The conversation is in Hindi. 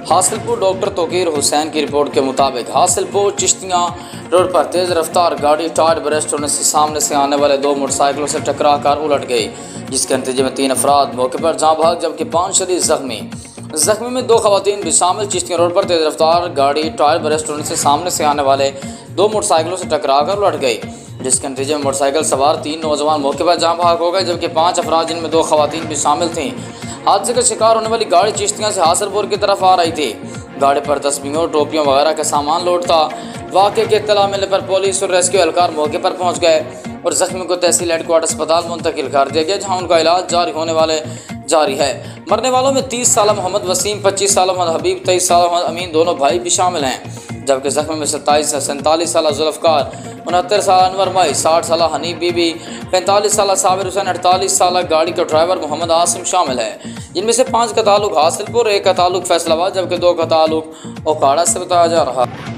हासिलपुर डॉक्टर तोकीर हुसैन की रिपोर्ट के मुताबिक हासिलपुर चिश्तियाँ रोड पर तेज़ रफ्तार गाड़ी टायर बरस्ट होने से सामने से आने वाले दो मोटरसाइकिलों से टकरा कर उलट गई, जिसके नतीजे में 3 अफराद मौके पर जाँ भाग जबकि 5 शदीद जख्मी में 2 खवातीन भी शामिल। चिश्तियाँ रोड पर तेज़ रफ्तार गाड़ी टायर बरस्ट होने से सामने से आने वाले 2 मोटरसाइकिलों से टकरा कर उलट गई, जिसके नतीजे में मोटरसाइकिल सवार 3 नौजवान मौके पर जाँ भाग हो गए जबकि 5 अफराद जिनमें 2 खवातीन भी शामिल थीं। हादसे का शिकार होने वाली गाड़ी चिश्तियाँ से हासिलपुर की तरफ आ रही थी। गाड़ी पर तस्बीहों, टोपियों वगैरह का सामान लोड था। वाक़े की इत्तला मिलने पर पुलिस और रेस्क्यू एहलकार मौके पर पहुंच गए और जख्मी को तहसील हेडक्वार्टर अस्पताल मुंतकिल कर दिया गया, जहां उनका इलाज जारी है। मरने वालों में 30 साल मोहम्मद वसीम, 25 साल मोहम्मद हबीब, 23 साल मोहम्मद अमीन दोनों भाई भी शामिल हैं, जबकि जख्मी में 47 साल जुल्फ़कार, 69 साल अनवर माई, 60 साल हनीफ बीबी, 45 साल साबिर हुसैन, 48 साल गाड़ी का ड्राइवर मोहम्मद आसिम शामिल है, जिनमें से 5 का ताल्लुक हासिलपुर, 1 का ताल्लुक फैसलाबाद जबकि 2 का ताल्लुक ओकाड़ा से बताया जा रहा है।